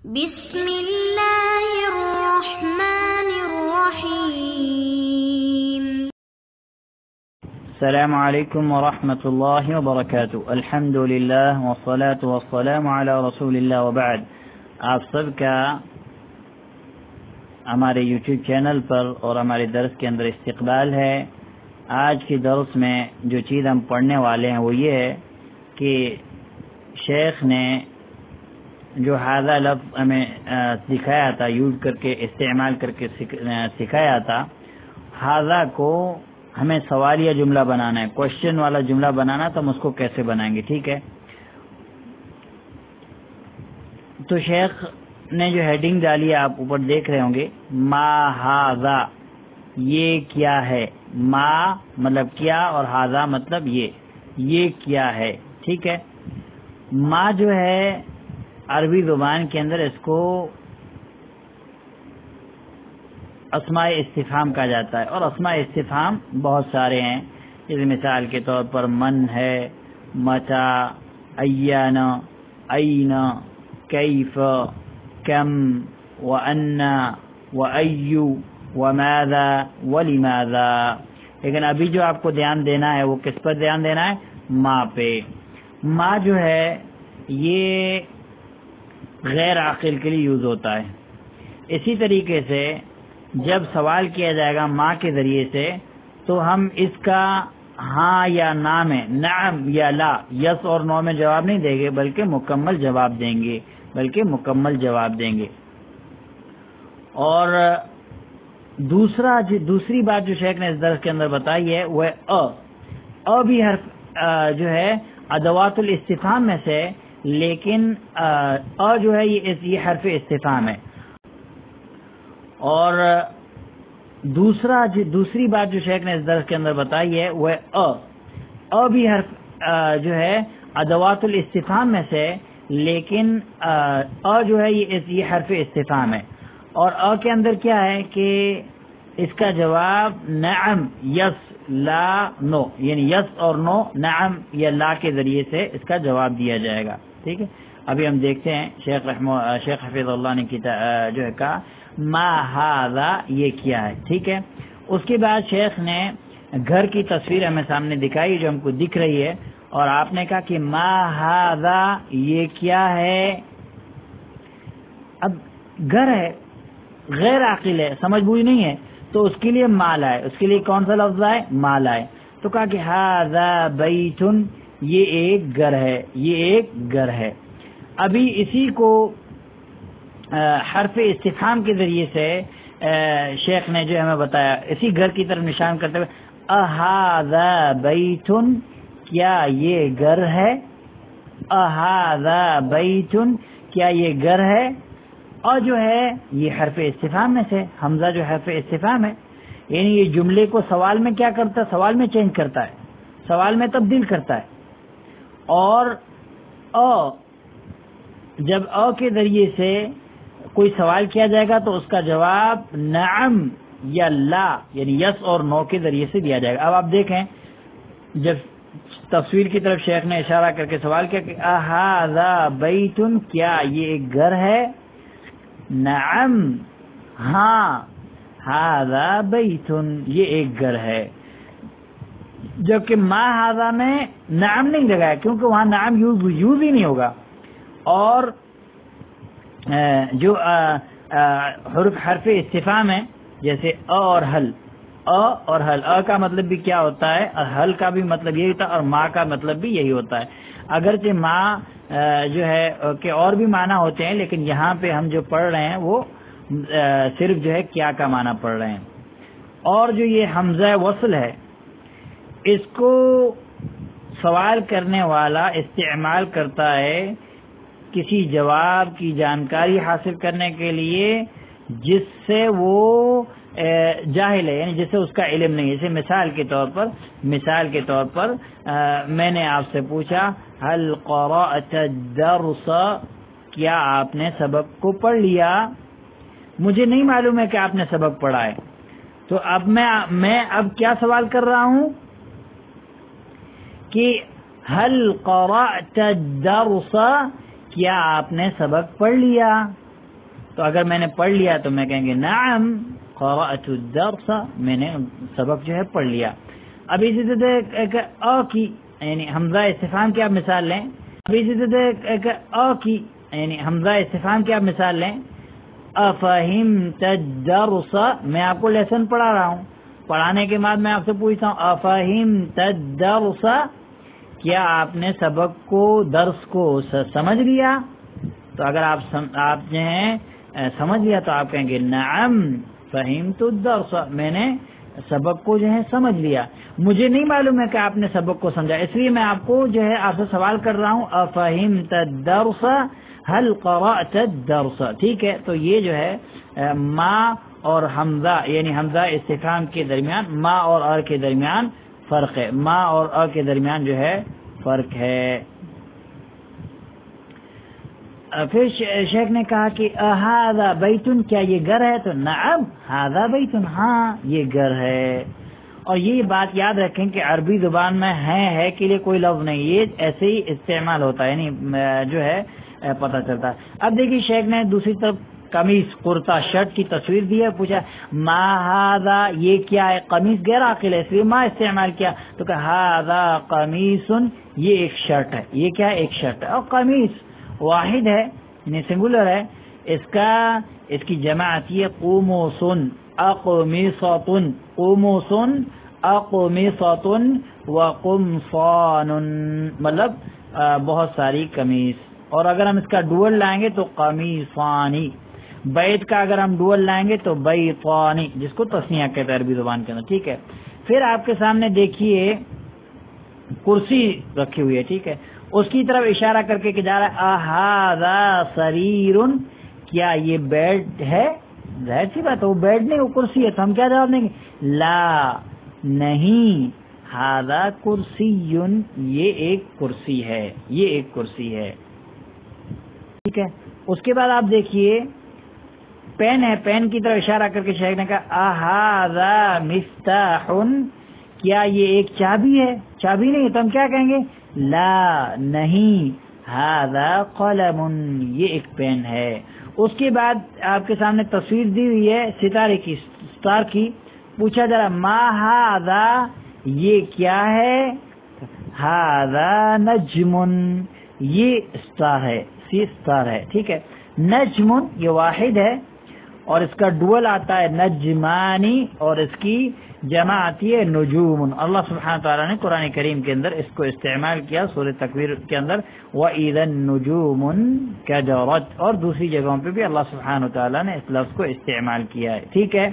بسم اللہ الرحمن الرحیم۔ السلام علیکم ورحمۃ اللہ وبرکاتہ۔ الحمد للہ والصلاة والسلام علی رسول اللہ وبعد۔ آپ سب کا ہمارے یوٹیوب چینل پر اور ہمارے درس کے اندر استقبال ہے۔ آج کے درس میں جو چیز ہم پڑھنے والے ہیں وہ یہ ہے کہ شیخ نے جو ہذا لفظ ہمیں سکھایا تھا، یوز کر کے استعمال کر کے سکھایا تھا، ہذا کو ہمیں سوالیہ جملہ بنانا ہے، کوشچن والا جملہ بنانا، تو ہم اس کو کیسے بنائیں گے؟ ٹھیک ہے، تو شیخ نے جو ہیڈنگ ڈالی ہے آپ اوپر دیکھ رہے ہوں گے، ما ہذا، یہ کیا ہے۔ ما مطلب کیا اور ہذا مطلب یہ کیا ہے۔ ٹھیک ہے، ما جو ہے عربی زبان کے اندر اس کو اسماء استفہام کہا جاتا ہے، اور اسماء استفہام بہت سارے ہیں، جیسے مثال کے طور پر من ہے، متا، ایان، این، کیف، کم، وَأَنَّ، وَأَيُّ، وَمَاذَا، وَلِمَاذَا۔ لیکن ابھی جو آپ کو دھیان دینا ہے وہ کس پر دھیان دینا ہے؟ ما پہ۔ ما جو ہے یہ غیر عاقل کے لیے یوز ہوتا ہے۔ اسی طریقے سے جب سوال کیا جائے گا ما کے ذریعے سے، تو ہم اس کا ہاں یا نہ میں، نعم یا لا، یس اور نو میں جواب نہیں دیں گے، بلکہ مکمل جواب دیں گے۔ اور دوسری بات جو شیخ نے اس درس کے اندر بتائی ہے وہ ہے بھی حرف جو ہے ادوات الاستفہام میں سے، لیکن جو ہے یہ حرف استفہام ہے۔ اور دوسری بات جو شیخ نے اس درس کے اندر بتائی ہے وہ ہے بھی حرف جو ہے ادوات الاستفہام میں سے، لیکن جو ہے یہ حرف استفہام ہے۔ اور کے اندر کیا ہے کہ اس کا جواب نعم، یس، لا، نو، یعنی یس اور نو، نعم یا لا کے ذریعے سے اس کا جواب دیا جائے گا۔ ٹھیک ہے، ابھی ہم دیکھتے ہیں شیخ حفیظ اللہ نے جو ہے کہا ما ھذا، یہ کیا ہے۔ ٹھیک ہے، اس کے بعد شیخ نے گھر کی تصویر ہمیں سامنے دکھائی جو ہم کو دکھ رہی ہے، اور آپ نے کہا کہ ما ھذا، یہ کیا ہے۔ اب گھر ہے، غیر عاقل ہے، سمجھ بوجھ نہیں ہے، تو اس کے لیے ما لائے، اس کے لیے کون سا لفظ آئے؟ ما لائے۔ تو کہا کہ ھذا بیت، یہ ایک گھر ہے۔ ابھی اسی کو حرف استفہام کے ذریعے سے شیخ نے جو ہمیں بتایا، اسی گھر کی طرف نشان کرتے ہوئے اھذا بیت، کیا یہ گھر ہے؟ اھذا بیت، کیا یہ گھر ہے؟ اور جو ہے یہ حرف استفہام میں سے، حمزہ جو حرف استفہام ہے، یعنی یہ جملے کو سوال میں کیا کرتا ہے؟ سوال میں چینج کرتا ہے، سوال میں تبدیل کرتا ہے۔ اور جب کے ذریعے سے کوئی سوال کیا جائے گا تو اس کا جواب نعم یا لا، یعنی یس اور نو کے ذریعے سے دیا جائے گا۔ اب آپ دیکھیں، جب تصویر کی طرف شیخ نے اشارہ کر کے سوال کیا کہ اھذا بیت، کیا یہ ایک گھر ہے؟ نعم، ہاں، ھذا بیت، یہ ایک گھر ہے۔ جبکہ ما ھذا میں نعم نہیں لگایا، کیونکہ وہاں نعم یوز ہی نہیں ہوگا۔ اور جو حرف استفہام ہے، جیسے اور حل، اور حل، کا مطلب بھی کیا ہوتا ہے، حل کا بھی مطلب یہی ہوتا ہے، اور ما کا مطلب بھی یہی ہوتا ہے۔ اگرچہ ما جو ہے کہ اور بھی معنی ہوتے ہیں، لیکن یہاں پہ ہم جو پڑھ رہے ہیں وہ صرف جو ہے کیا کا معنی پڑھ رہے ہیں۔ اور جو یہ حمزہ وصل ہے، اس کو سوال کرنے والا استعمال کرتا ہے کسی جواب کی جانکاری حاصل کرنے کے لیے جس سے وہ جاہل ہے، یعنی جسے اس کا علم نہیں ہے۔ جیسے مثال کے طور پر میں نے آپ سے پوچھا هل قرأت الدرس، کیا آپ نے سبق کو پڑھ لیا؟ مجھے نہیں معلوم ہے کہ آپ نے سبق پڑھا ہے، تو اب میں کیا سوال کر رہا ہوں کہ هل قرأت الدرس، کیا آپ نے سبق پڑھ لیا؟ تو اگر میں نے پڑھ لیا تو میں کہیں گے نعم قرأت الدرس، میں نے سبق جو ہے پڑھ لیا. اب اسی طرح کی یعنی حمزہ استفہام کی آپ مثال لیں. اب اسی طرح کی یعنی حمزہ استفہام کی آپ مثال لیں. افہمت الدرس، میں آپ کو لیسن پڑھا رہا ہوں، پڑھانے کے بعد میں آپ سے پوچھتا ہوں افہمت الدرس، کیا آپ نے سبق کو درس کو سمجھ لیا؟ تو اگر آپ جو ہیں سمجھ لیا تو آپ کہیں گے نعم فہمت الدرس، میں نے سبق کو جو ہے سمجھ لیا. مجھے نہیں معلوم ہے کہ آپ نے سبق کو سمجھا، اس لیے میں آپ کو جو ہے آپ سے سوال کر رہا ہوں افہمت الدرس هل قرأت الدرس. ٹھیک ہے، تو یہ جو ہے ما اور حمزہ یعنی حمزہ استفہام کے درمیان ما اور کے درمیان فرق ہے. ما اور کے درمیان جو ہے فرق ہے. پھر شیخ نے کہا کہ ھذا بیت، کیا یہ گھر ہے؟ تو نعم ھذا بیت، ہاں یہ گھر ہے. اور یہ بات یاد رکھیں کہ عربی زبان میں ہے کے لیے کوئی لفظ نہیں، یہ ایسے ہی استعمال ہوتا ہے، یعنی جو ہے پتہ چلتا ہے. اب دیکھیے شیخ نے دوسری طرف قمیص کرتا شرٹ کی تصویر دی ہے، پوچھا ما ھذا، یہ کیا ہے؟ قمیص غیر عاقل ہے اس لیے ما استعمال کیا، تو کہ ھذا قمیص، یہ ایک شرٹ ہے. یہ کیا ہے؟ ایک شرٹ ہے. اور قمیص واحد ہے یعنی سنگولر ہے، اس کی جمع آتی ہے قمص اقمصۃ، قمص اقمصۃ وقمصان، مطلب بہت ساری قمیص. اور اگر ہم اس کا ڈوئل لائیں گے تو قمیصانی. بیت کا اگر ہم ڈوئل لائیں گے تو بیتانی، جس کو تسنیہ کہتے ہیں عربی زبان کے اندر. ٹھیک ہے، پھر آپ کے سامنے دیکھیے کرسی رکھی ہوئی ہے. ٹھیک ہے، اس کی طرف اشارہ کر کے جا رہا ہے اھذا سریر، کیا یہ بیڈ ہے؟ ظاہر سی بات ہے وہ بیڈ نہیں، وہ کرسی ہے. تو ہم کیا جواب دیں گے؟ لا، نہیں، ھذا کرسی، یہ ایک کرسی ہے، یہ ایک کرسی ہے. ٹھیک ہے، اس کے بعد آپ دیکھیے پین ہے، پین کی طرف اشارہ کر کے شیخ نے کہا اھذا مفتاح، کیا یہ ایک چابی ہے؟ چابی نہیں، تو ہم کیا کہیں گے؟ لا، نہیں، ھذا قلم، یہ ایک پین ہے. اس کے بعد آپ کے سامنے تصویر دی ہوئی ہے ستارے کی، اسٹار کی. پوچھا جا رہا ما ھذا، یہ کیا ہے؟ ھذا نجم، یہ اسٹار ہے، اسٹار ہے. ٹھیک ہے، نجم یہ واحد ہے اور اس کا ڈوئل آتا ہے نجمانی، اور اس کی جمع آتی ہے نجوم. اللہ سبحانہ تعالیٰ نے قرآن کریم کے اندر اس کو استعمال کیا سورہ تکویر کے اندر وَإِذَا النُّجُومُ انكَدَرَتْ، اور دوسری جگہوں پہ بھی اللہ سبحانہ تعالیٰ نے اس لفظ کو استعمال کیا ہے. ٹھیک ہے،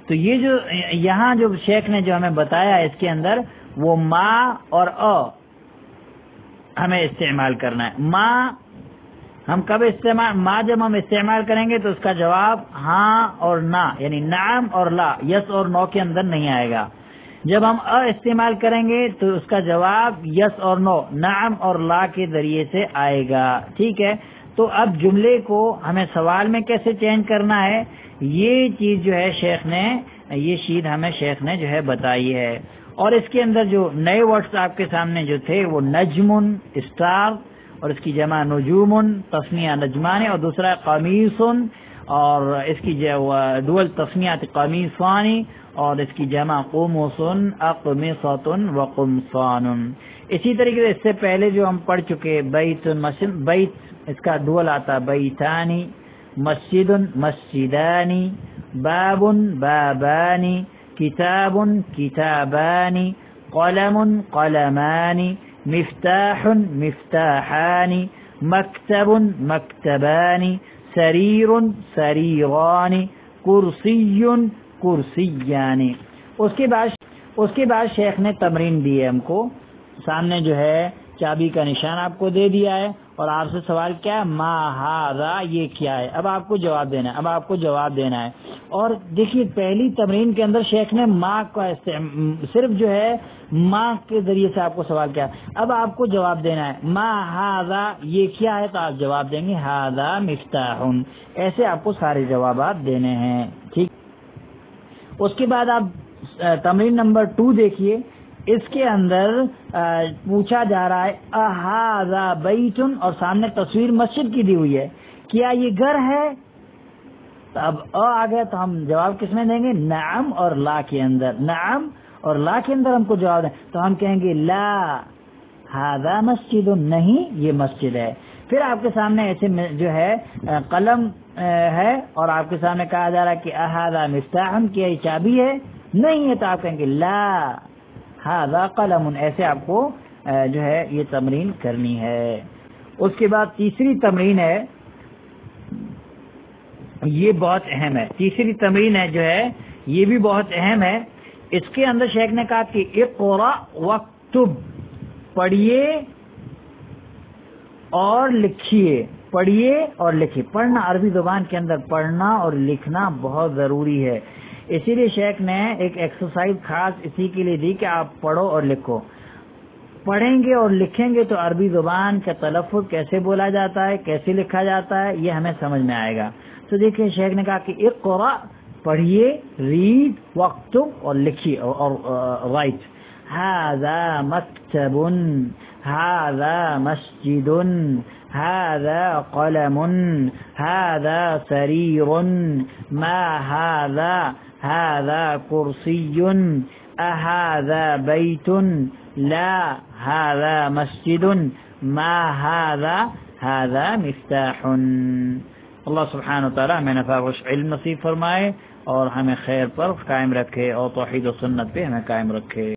تو یہ جو یہاں جو شیخ نے جو ہمیں بتایا اس کے اندر وہ ما اور ہمیں استعمال کرنا ہے. ما ہم کب استعمال، ما جب ہم استعمال کریں گے تو اس کا جواب ہاں اور نہ یعنی نعم اور لا، یس اور نو کے اندر نہیں آئے گا. جب ہم استعمال کریں گے تو اس کا جواب یس اور نو، نعم اور لا کے ذریعے سے آئے گا. ٹھیک ہے، تو اب جملے کو ہمیں سوال میں کیسے چینج کرنا ہے، یہ چیز جو ہے شیخ نے، یہ شیٹ ہمیں شیخ نے جو ہے بتائی ہے. اور اس کے اندر جو نئے ورڈز آپ کے سامنے جو تھے وہ نجم اسٹار، اور اس کی جمع نجوم تسنیہ نجمانی، اور دوسرا قمیص، اور اس کی ڈول تسنیہ قمیصانی، اور اس کی جمع قمص اقمصۃ وقمصان. اسی طریقے سے اس سے پہلے جو ہم پڑھ چکے بیت مسجد، بیت اس کا ڈول آتا بیتانی، مسجد مسجدانی، باب بابانی، کتاب کتابانی، قلم قلمانی، مفتاح مفتاحان، مکتب مکتبان، سریر سریران، کرسی کرسیان. اس کے بعد شیخ نے تمرین دی ہے ہم کو، سامنے جو ہے چابی کا نشان آپ کو دے دیا ہے اور آپ سے سوال کیا ہے ما ھذا، یہ کیا ہے. اب آپ کو جواب دینا ہے. اور دیکھیے پہلی تمرین کے اندر شیخ نے ما کا صرف جو ہے ما کے ذریعے سے آپ کو سوال کیا. اب آپ کو جواب دینا ہے ما ھذا، یہ کیا ہے، تو آپ جواب دیں گے ھذا مفتاح. ایسے آپ کو سارے جوابات دینے ہیں. ٹھیک، اس کے بعد آپ تمرین نمبر 2 دیکھیے. اس کے اندر پوچھا جا رہا ہے اھذا بیت، اور سامنے تصویر مسجد کی دی ہوئی ہے. کیا یہ گھر ہے؟ تو اب آ گیا تو ہم جواب کس میں دیں گے؟ نعم اور لا کے اندر. نعم اور لا کے اندر ہم کو جواب دیں تو ہم کہیں گے لا ھذا مسجد، نہیں یہ مسجد ہے. پھر آپ کے سامنے ایسے جو ہے قلم ہے اور آپ کے سامنے کہا جا رہا ہے کہ ھذا مفتاح، کیا یہ چابی ہے؟ نہیں ہے. تو آپ کہیں گے لا ھذا قلم. ایسے آپ کو جو ہے یہ تمرین کرنی ہے. اس کے بعد تیسری تمرین ہے، یہ بہت اہم ہے. تیسری تمرین ہے جو ہے یہ بھی بہت اہم ہے. اس کے اندر شیخ نے کہا کہ اقرأ واکتب، پڑھیے اور لکھیے. پڑھیے اور لکھیے. پڑھنا عربی زبان کے اندر پڑھنا اور لکھنا بہت ضروری ہے. اسی لیے شیخ نے ایک ایکسرسائز خاص اسی کے لیے دی کہ آپ پڑھو اور لکھو. پڑھیں گے اور لکھیں گے تو عربی زبان کا تلفظ کیسے بولا جاتا ہے، کیسے لکھا جاتا ہے، یہ ہمیں سمجھ میں آئے گا. تو دیکھیں شیخ نے کہا کہ اقرأ، پڑھیے، ریڈ، واکتب اور لکھیے اور رائٹ. ھذا مکتب، ھذا مسجد، ھذا قلم، ھذا سریر، ما ھذا، ھذا کرسی، اھذا بیت، لا ھذا مسجد، ما ھذا، ھذا مفتاح. اللہ سبحانہ وتعالی ہمیں نفع بخش علم نصیب فرمائے اور ہمیں خیر پر قائم رکھے اور توحید و سنت پہ ہمیں قائم رکھے.